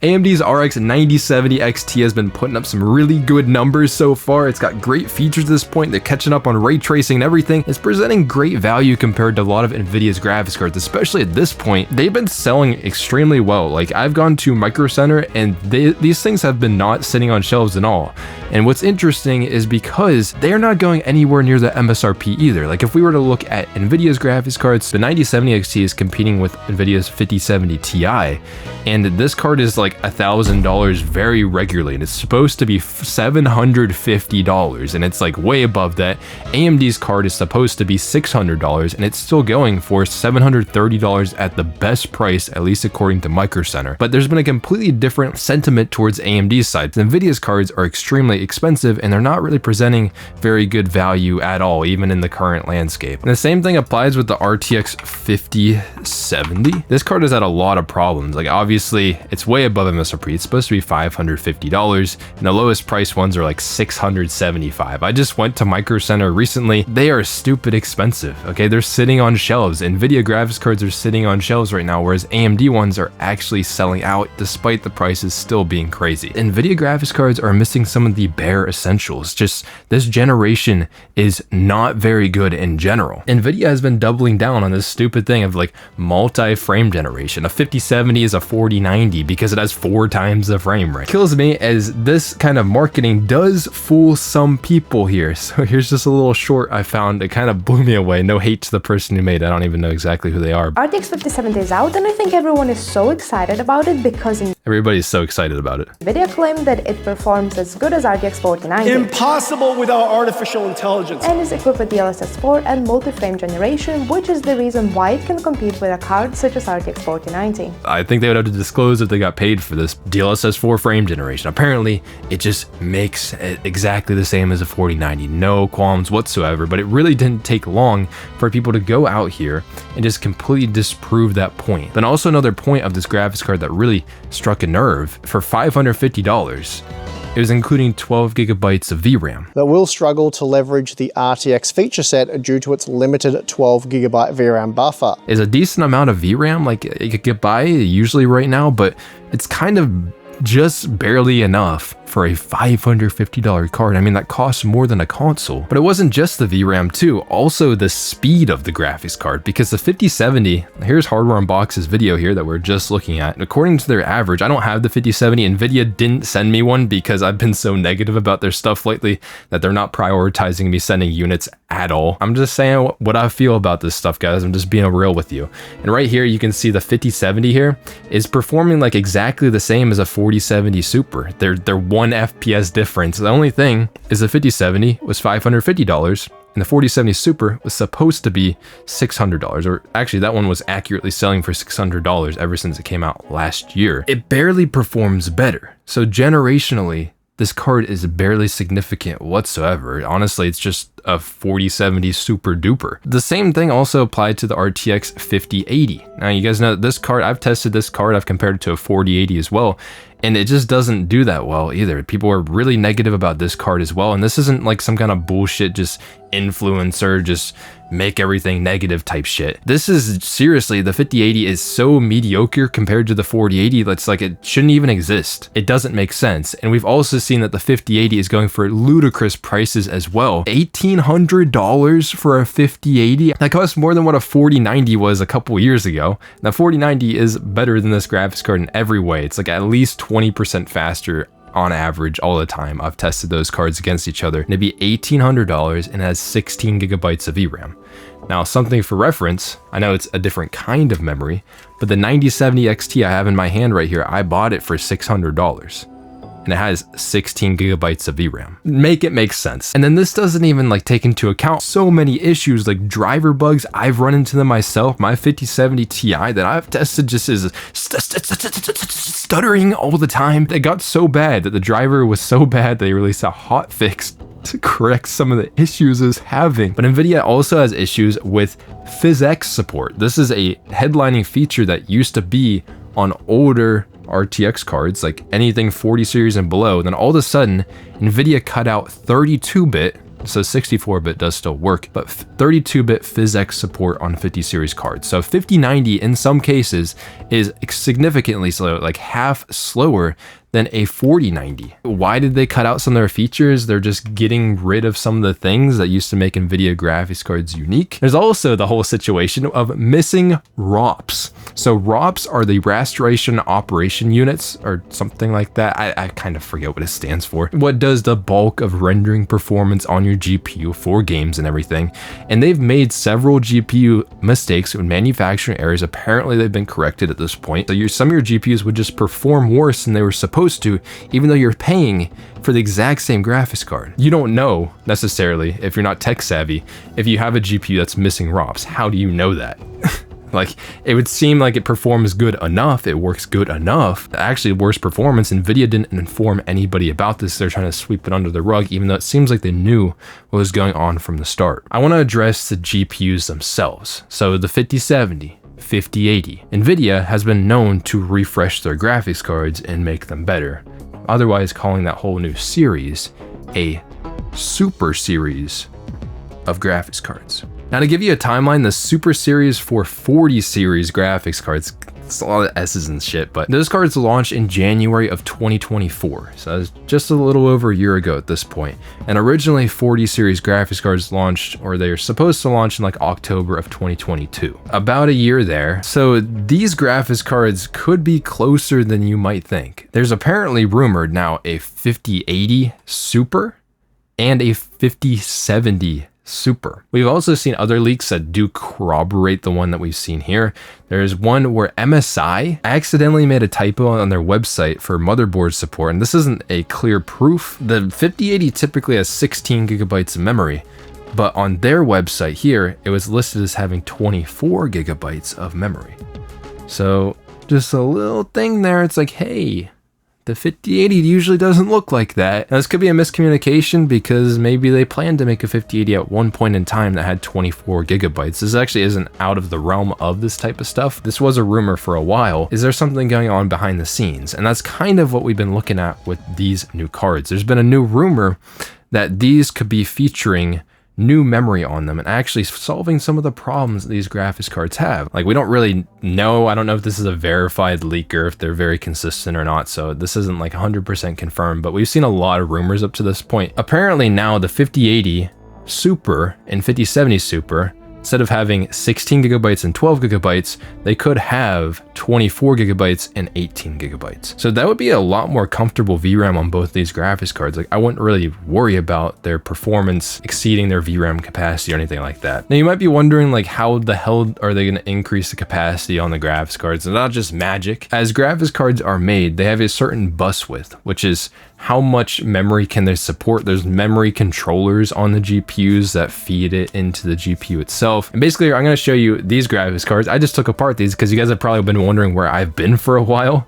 AMD's RX 9070 XT has been putting up some really good numbers so far. It's got great features at this point. They're catching up on ray tracing and everything. It's presenting great value compared to a lot of Nvidia's graphics cards, especially at this point. They've been selling extremely well. Like, I've gone to Micro Center and these things have been not sitting on shelves at all. And what's interesting is because they're not going anywhere near the MSRP either. Like, if we were to look at Nvidia's graphics cards, the 9070 XT is competing with Nvidia's 5070 Ti, and this card is like $1,000 very regularly, and it's supposed to be $750, and it's like way above that. AMD's card is supposed to be $600, and it's still going for $730 at the best price, at least according to Micro Center. But there's been a completely different sentiment towards AMD's side. Nvidia's cards are extremely expensive, and they're not really presenting very good value at all, even in the current landscape. And the same thing applies with the RTX 5070. This card has had a lot of problems. Like, obviously, it's way above MSRP. It's supposed to be $550, and the lowest price ones are like $675. I just went to Micro Center recently. They are stupid expensive, okay? They're sitting on shelves. Nvidia graphics cards are sitting on shelves right now, whereas AMD ones are actually selling out despite the prices still being crazy. Nvidia graphics cards are missing some of the bare essentials. Just this generation is not very good in general. Nvidia has been doubling down on this stupid thing of like multi-frame generation. A 5070 is a 4090 because it has 4 times the frame rate. Kills me as this kind of marketing does fool some people here. So here's just a little short I found. It kind of blew me away. No hate to the person who made it. I don't even know exactly who they are. RTX 5070 is out, and I think everyone is so excited about it because everybody's so excited about it. Nvidia claimed that it performs as good as RTX 4090. Impossible without artificial intelligence. And is equipped with DLSS 4 and multi-frame generation, which is the reason why it can compete with a card such as RTX 4090. I think they would have to disclose if they got paid for this DLSS 4 frame generation. Apparently, it just makes it exactly the same as a 4090. No qualms whatsoever, but it really didn't take long for people to go out here and just completely disprove that point. Then also another point of this graphics card that really struck a nerve, for $550, it was including 12 gigabytes of VRAM. That will struggle to leverage the RTX feature set due to its limited 12 gigabyte VRAM buffer. Is a decent amount of VRAM, like it could get by usually right now, but it's kind of just barely enough for a $550 card. I mean, that costs more than a console. But it wasn't just the VRAM too, also the speed of the graphics card, because the 5070, here's Hardware Unbox's video here that we're just looking at. According to their average, I don't have the 5070. Nvidia didn't send me one because I've been so negative about their stuff lately that they're not prioritizing me sending units at all. I'm just saying what I feel about this stuff, guys. I'm just being real with you. And right here, you can see the 5070 here is performing like exactly the same as a 4070 Super. They're 1 FPS difference. The only thing is the 5070 was $550 and the 4070 Super was supposed to be $600, or actually that one was accurately selling for $600 ever since it came out last year. It barely performs better. So generationally, this card is barely significant whatsoever. Honestly, it's just a 4070 super duper. The same thing also applied to the RTX 5080. Now, you guys know that this card, I've tested this card, I've compared it to a 4080 as well, and it just doesn't do that well either. People are really negative about this card as well, and this isn't like some kind of bullshit, just influencer, just make everything negative type shit. This is seriously, the 5080 is so mediocre compared to the 4080 that's like it shouldn't even exist. It doesn't make sense. And we've also seen that the 5080 is going for ludicrous prices as well. $1,800 for a 5080? That costs more than what a 4090 was a couple years ago. Now 4090 is better than this graphics card in every way. It's like at least 20% faster on average all the time. I've tested those cards against each other, and it'd be $1,800 and it has 16 gigabytes of VRAM. Now, something for reference, I know it's a different kind of memory, but the 9070 XT I have in my hand right here, I bought it for $600. And it has 16 gigabytes of VRAM. Make it make sense. And then this doesn't even like take into account so many issues like driver bugs. I've run into them myself. My 5070 Ti that I've tested just is stuttering all the time. It got so bad that the driver was so bad they released a hot fix to correct some of the issues it's having. But Nvidia also has issues with PhysX support. This is a headlining feature that used to be on older RTX cards, like anything 40 series and below. Then all of a sudden, Nvidia cut out 32-bit So 64-bit does still work, but 32-bit PhysX support on 50 series cards. So 5090 in some cases is significantly slow, like half slower than a 4090. Why did they cut out some of their features? They're just getting rid of some of the things that used to make Nvidia graphics cards unique. There's also the whole situation of missing ROPs. So ROPs are the Restoration Operation Units or something like that. I kind of forget what it stands for. What does the bulk of rendering performance on your GPU for games and everything. And they've made several GPU mistakes and manufacturing errors. Apparently they've been corrected at this point. So some of your GPUs would just perform worse than they were supposed to, even though you're paying for the exact same graphics card. You don't know necessarily, if you're not tech savvy, if you have a GPU that's missing ROPs. How do you know that? Like, it would seem like it performs good enough, it works good enough. Actually, worse performance, Nvidia didn't inform anybody about this. They're trying to sweep it under the rug, even though it seems like they knew what was going on from the start. I want to address the GPUs themselves. So the 5070, 5080. Nvidia has been known to refresh their graphics cards and make them better, otherwise calling that whole new series a super series of graphics cards. Now, to give you a timeline, the super series for 40 series graphics cards, it's a lot of S's and shit, but those cards launched in January of 2024. So that's just a little over a year ago at this point. And originally 40 series graphics cards launched, or they're supposed to launch in like October of 2022. About a year there. So these graphics cards could be closer than you might think. There's apparently rumored now a 5080 Super and a 5070 Super. We've also seen other leaks that do corroborate the one that we've seen here. There's one where MSI accidentally made a typo on their website for motherboard support, and this isn't a clear proof. The 5080 typically has 16 gigabytes of memory, but on their website here, it was listed as having 24 gigabytes of memory. So just a little thing there. It's like, hey, the 5080 usually doesn't look like that. Now, this could be a miscommunication because maybe they planned to make a 5080 at one point in time that had 24 gigabytes. This actually isn't out of the realm of this type of stuff. This was a rumor for a while. Is there something going on behind the scenes? And that's kind of what we've been looking at with these new cards. There's been a new rumor that these could be featuring new memory on them and actually solving some of the problems that these graphics cards have. Like, we don't really know. I don't know if this is a verified leak or if they're very consistent or not. So this isn't like 100% confirmed, but we've seen a lot of rumors up to this point. Apparently now the 5080 Super and 5070 Super, instead of having 16 gigabytes and 12 gigabytes, they could have 24 gigabytes and 18 gigabytes. So that would be a lot more comfortable VRAM on both these graphics cards. Like, I wouldn't really worry about their performance exceeding their VRAM capacity or anything like that. Now, you might be wondering, like, how the hell are they going to increase the capacity on the graphics cards? It's not just magic. As graphics cards are made, they have a certain bus width, which is how much memory can they support. There's memory controllers on the GPUs that feed it into the GPU itself. And basically, I'm going to show you these graphics cards. I just took apart these because you guys have probably been wondering where I've been for a while,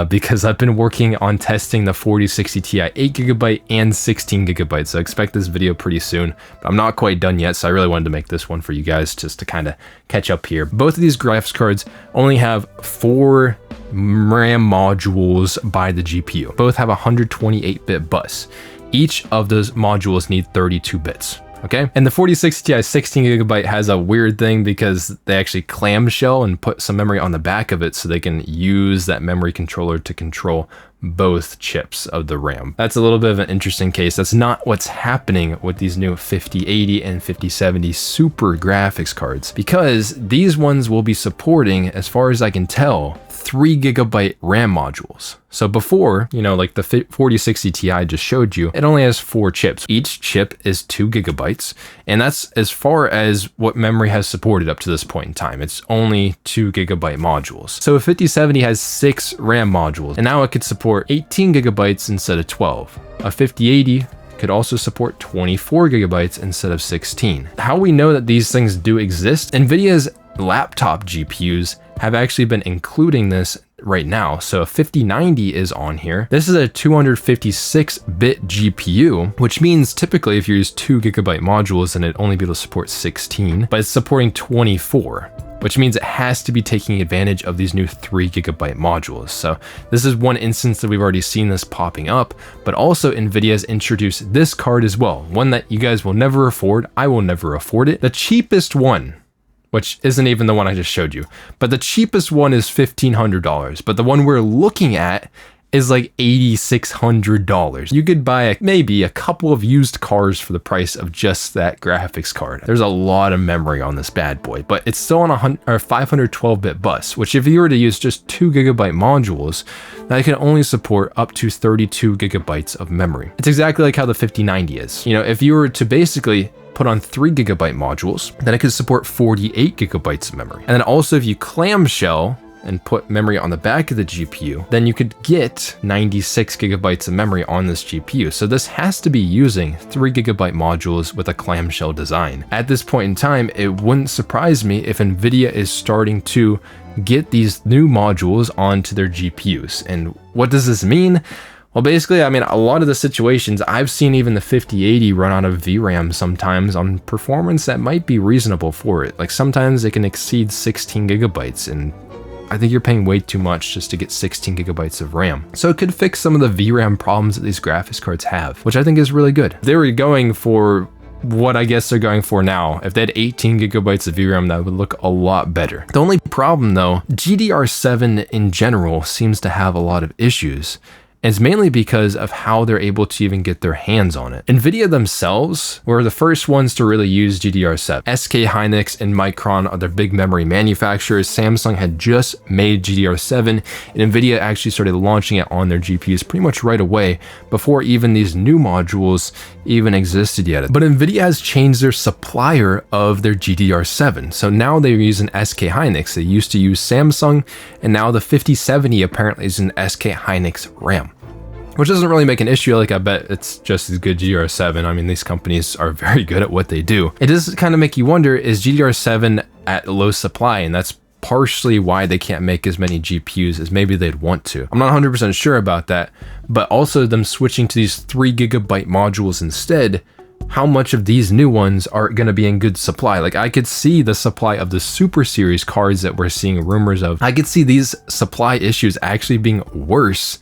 because I've been working on testing the 4060 Ti 8GB and 16GB. So expect this video pretty soon, but I'm not quite done yet. So I really wanted to make this one for you guys just to kind of catch up here. Both of these graphics cards only have 4 RAM modules by the GPU. Both have a 128-bit bus. Each of those modules need 32 bits. Okay, and the 4060 Ti 16GB has a weird thing because they actually clamshell and put some memory on the back of it so they can use that memory controller to control both chips of the RAM. That's a little bit of an interesting case. That's not what's happening with these new 5080 and 5070 Super graphics cards, because these ones will be supporting, as far as I can tell, 3GB RAM modules. So before, you know, like the 4060 Ti I just showed you, it only has 4 chips. Each chip is 2GB, and that's as far as what memory has supported up to this point in time. It's only 2GB modules. So a 5070 has 6 RAM modules, and now it could support 18GB instead of 12. A 5080 could also support 24GB instead of 16. How we know that these things do exist? Nvidia's laptop GPUs have actually been including this right now. So a 5090 is on here. This is a 256-bit GPU, which means typically if you use 2 GB modules, then it'd only be able to support 16, but it's supporting 24. Which means it has to be taking advantage of these new 3 GB modules. So this is one instance that we've already seen this popping up, but also Nvidia has introduced this card as well, one that you guys will never afford. I will never afford it. The cheapest one, which isn't even the one I just showed you, but the cheapest one is $1,500, but the one we're looking at is like $8,600. You could buy maybe a couple of used cars for the price of just that graphics card. There's a lot of memory on this bad boy, but it's still on a 512-bit bus, which if you were to use just 2 GB modules, that can only support up to 32 GB of memory. It's exactly like how the 5090 is. You know, if you were to basically put on 3 GB modules, then it could support 48 GB of memory. And then also if you clamshell and put memory on the back of the GPU, then you could get 96 GB of memory on this GPU. So this has to be using 3 GB modules with a clamshell design. At this point in time, it wouldn't surprise me if Nvidia is starting to get these new modules onto their GPUs. And what does this mean? Well, basically, I mean, a lot of the situations I've seen even the 5080 run out of VRAM sometimes on performance that might be reasonable for it. Like sometimes it can exceed 16 GB, and I think you're paying way too much just to get 16 GB of RAM. So it could fix some of the VRAM problems that these graphics cards have, which I think is really good. If they were going for what I guess they're going for now, if they had 18 GB of VRAM, that would look a lot better. The only problem though, GDR7 in general seems to have a lot of issues. And it's mainly because of how they're able to even get their hands on it. Nvidia themselves were the first ones to really use GDR7. SK Hynix and Micron are their big memory manufacturers. Samsung had just made GDR7, and Nvidia actually started launching it on their GPUs pretty much right away before even these new modules even existed yet. But Nvidia has changed their supplier of their GDR7. So now they're using SK Hynix. They used to use Samsung, and now the 5070 apparently is an SK Hynix RAM. Which doesn't really make an issue. Like, I bet it's just as good GDR7. I mean, these companies are very good at what they do. It does kind of make you wonder, is GDR7 at low supply? And that's partially why they can't make as many GPUs as maybe they'd want to. I'm not 100% sure about that, but also them switching to these 3 GB modules instead, how much of these new ones are going to be in good supply? Like, I could see the supply of the Super Series cards that we're seeing rumors of. I could see these supply issues actually being worse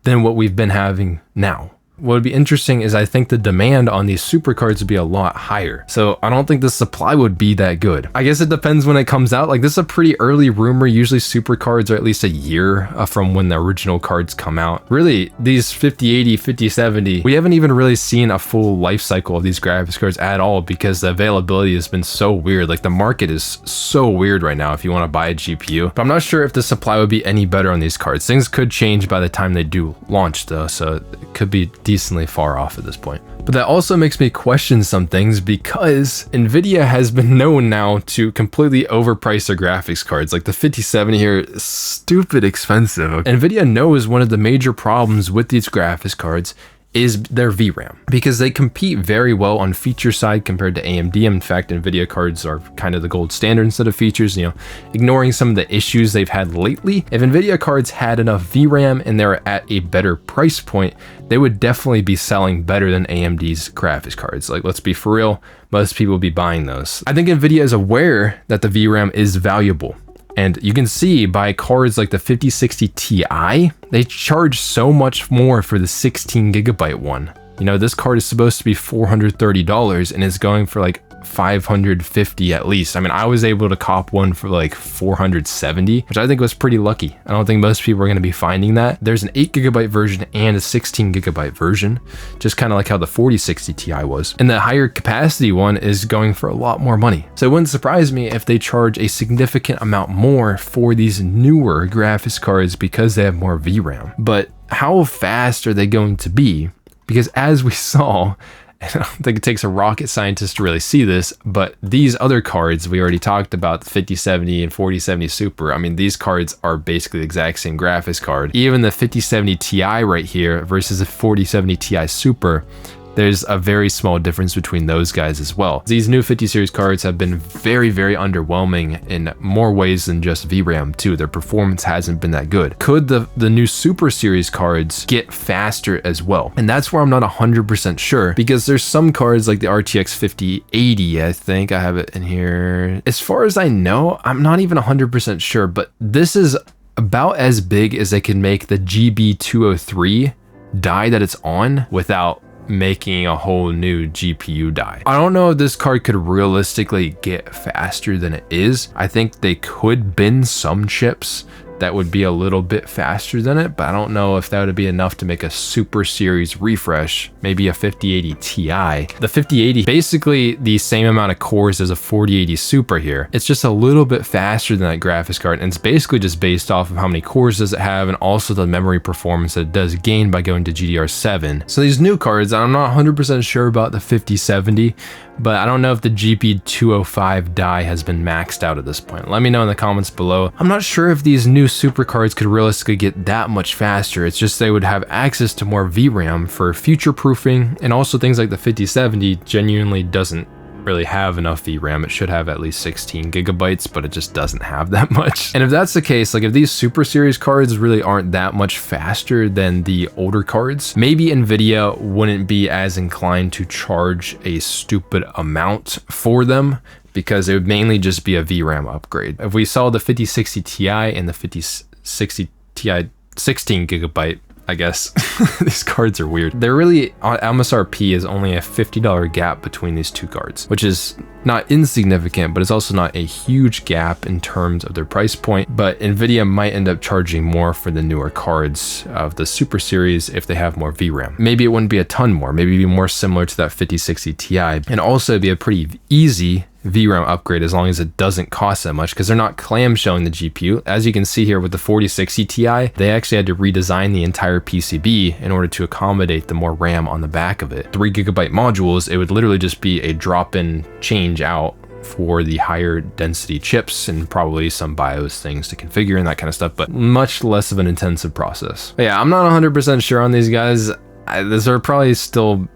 than what we've been having now. What would be interesting is I think the demand on these super cards would be a lot higher. So I don't think the supply would be that good. I guess it depends when it comes out. Like, this is a pretty early rumor. Usually super cards are at least a year from when the original cards come out. Really, these 5080, 5070, we haven't even really seen a full life cycle of these graphics cards at all because the availability has been so weird. Like, the market is so weird right now if you want to buy a GPU. But I'm not sure if the supply would be any better on these cards. Things could change by the time they do launch though, so it could be decently far off at this point. But that also makes me question some things because Nvidia has been known now to completely overprice their graphics cards. Like the 5070 here is stupid expensive. Nvidia knows one of the major problems with these graphics cards is their VRAM, because they compete very well on feature side compared to AMD. In fact, Nvidia cards are kind of the gold standard instead of features, you know, ignoring some of the issues they've had lately. If Nvidia cards had enough VRAM and they're at a better price point, they would definitely be selling better than AMD's graphics cards. Like, let's be for real, most people will be buying those. I think Nvidia is aware that the VRAM is valuable. And you can see by cards like the 5060 Ti, they charge so much more for the 16 GB one. You know, this card is supposed to be $430 and it's going for like $550 at least. I mean, I was able to cop one for like $470, which I think was pretty lucky. I don't think most people are going to be finding that. There's an 8 GB version and a 16 GB version, just kind of like how the 4060 Ti was. And the higher capacity one is going for a lot more money. So it wouldn't surprise me if they charge a significant amount more for these newer graphics cards because they have more VRAM. But how fast are they going to be? Because as we saw, I don't think it takes a rocket scientist to really see this, but these other cards we already talked about, the 5070 and 4070 Super, I mean, these cards are basically the exact same graphics card. Even the 5070 Ti right here versus the 4070 Ti Super, there's a very small difference between those guys as well. These new 50 series cards have been very, very underwhelming in more ways than just VRAM too. Their performance hasn't been that good. Could the new Super Series cards get faster as well? And that's where I'm not 100% sure, because there's some cards like the RTX 5080, I think I have it in here. As far as I know, I'm not even 100% sure, but this is about as big as they can make the GB203 die that it's on without making a whole new GPU die. I don't know if this card could realistically get faster than it is. I think they could bend some chips that would be a little bit faster than it, but I don't know if that would be enough to make a Super Series refresh, maybe a 5080 Ti. The 5080, basically the same amount of cores as a 4080 Super here. It's just a little bit faster than that graphics card, and it's basically just based off of how many cores does it have and also the memory performance that it does gain by going to GDR7. So these new cards, I'm not 100% sure about the 5070, but I don't know if the GP205 die has been maxed out at this point. Let me know in the comments below. I'm not sure if these new super cards could realistically get that much faster. It's just they would have access to more VRAM for future proofing, and also things like the 5070 genuinely doesn't really have enough VRAM. It should have at least 16 gigabytes, but it just doesn't have that much. And if that's the case, like if these Super Series cards really aren't that much faster than the older cards, maybe Nvidia wouldn't be as inclined to charge a stupid amount for them, because it would mainly just be a VRAM upgrade. If we saw the 5060 Ti and the 5060 Ti 16 gigabyte, I guess. These cards are weird. They're really, on MSRP is only a $50 gap between these two cards, which is not insignificant, but it's also not a huge gap in terms of their price point. But Nvidia might end up charging more for the newer cards of the Super Series if they have more VRAM. Maybe it wouldn't be a ton more, maybe it'd be more similar to that 5060 Ti, and also it'd be a pretty easy VRAM upgrade as long as it doesn't cost that much, because they're not clamshelling the GPU. As you can see here with the 4060 Ti, they actually had to redesign the entire PCB in order to accommodate the more RAM on the back of it. 3 gigabyte modules, it would literally just be a drop-in change out for the higher density chips and probably some BIOS things to configure and that kind of stuff, but much less of an intensive process. But yeah, I'm not 100% sure on these guys. These are probably still,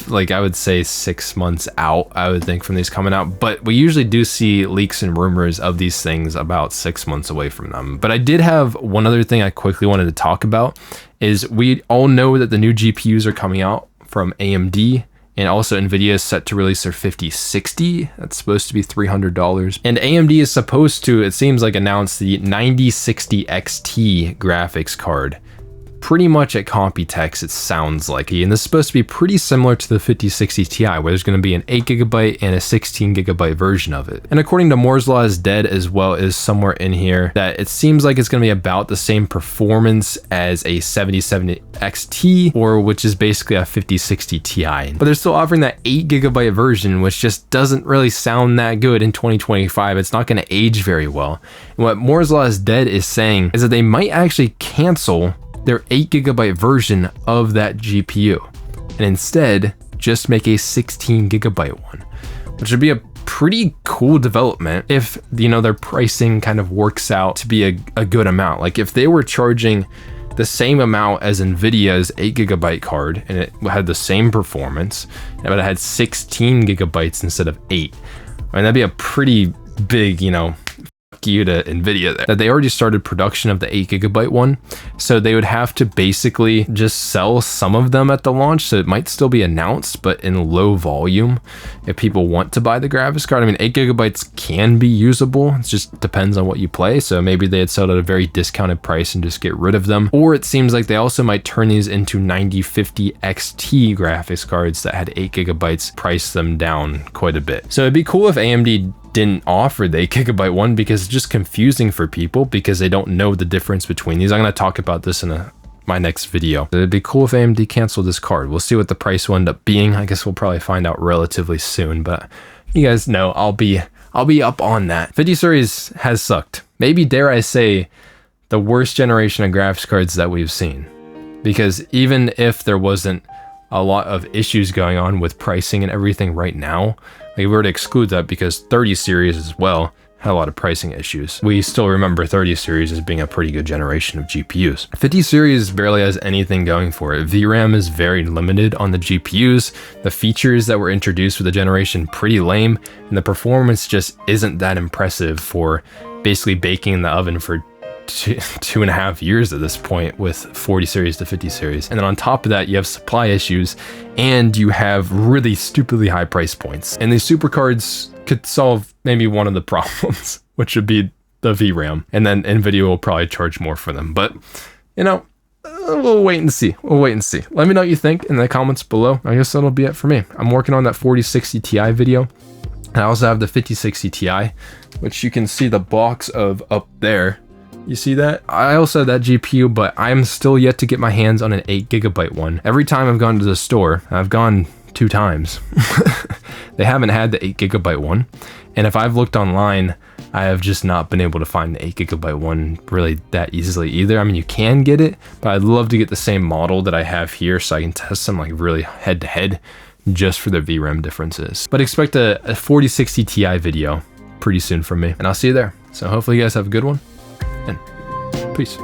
like, I would say 6 months out, I would think, from these coming out, but we usually do see leaks and rumors of these things about 6 months away from them. But I did have one other thing I quickly wanted to talk about, is we all know that the new GPUs are coming out from AMD, and also Nvidia is set to release their 5060. That's supposed to be $300. And AMD is supposed to, it seems like, announce the 9060 XT graphics card pretty much at Computex, it sounds like. And this is supposed to be pretty similar to the 5060 Ti, where there's going to be an 8 gigabyte and a 16 gigabyte version of it. And according to Moore's Law is Dead as well, is somewhere in here, that it seems like it's going to be about the same performance as a 7070 XT, or which is basically a 5060 Ti. But they're still offering that 8 gigabyte version, which just doesn't really sound that good in 2025. It's not going to age very well. And what Moore's Law is Dead is saying is that they might actually cancel their 8 gigabyte version of that GPU and instead just make a 16 gigabyte one, which would be a pretty cool development if, you know, their pricing kind of works out to be a good amount. Like if they were charging the same amount as Nvidia's 8 gigabyte card and it had the same performance, but it had 16 gigabytes instead of 8. I mean, that'd be a pretty big, you know, you to Nvidia there. That they already started production of the 8 gigabyte one, so they would have to basically just sell some of them at the launch, so it might still be announced but in low volume if people want to buy the graphics card. I mean, 8 gigabytes can be usable, it just depends on what you play, so maybe they'd sell at a very discounted price and just get rid of them. Or it seems like they also might turn these into 9050 XT graphics cards that had 8 gigabytes, price them down quite a bit. So it'd be cool if AMD didn't offer the 8 gigabyte one, because it's just confusing for people because they don't know the difference between these. I'm going to talk about this in my next video. It'd be cool if AMD canceled this card. We'll see what the price will end up being. I guess we'll probably find out relatively soon, but you guys know I'll be up on that. 50 series has sucked. Maybe, dare I say, the worst generation of graphics cards that we've seen, because even if there wasn't a lot of issues going on with pricing and everything right now, like, we were to exclude that because 30 series as well had a lot of pricing issues. We still remember 30 series as being a pretty good generation of GPUs. 50 series barely has anything going for it. VRAM is very limited on the GPUs. The features that were introduced with the generation pretty lame, and the performance just isn't that impressive for basically baking in the oven for 2.5 years at this point with 40 series to 50 series. And then on top of that, you have supply issues and you have really stupidly high price points. And these super cards could solve maybe one of the problems, which would be the VRAM. And then Nvidia will probably charge more for them. But, you know, we'll wait and see. We'll wait and see. Let me know what you think in the comments below. I guess that'll be it for me. I'm working on that 4060 Ti video. I also have the 5060 Ti, which you can see the box of up there. You see that? I also have that GPU, but I'm still yet to get my hands on an 8GB one. Every time I've gone to the store, I've gone 2 times. They haven't had the 8GB one. And if I've looked online, I have just not been able to find the 8GB one really that easily either. I mean, you can get it, but I'd love to get the same model that I have here so I can test them like really head to head just for the VRAM differences. But expect a 4060 Ti video pretty soon from me, and I'll see you there. So hopefully you guys have a good one. And peace.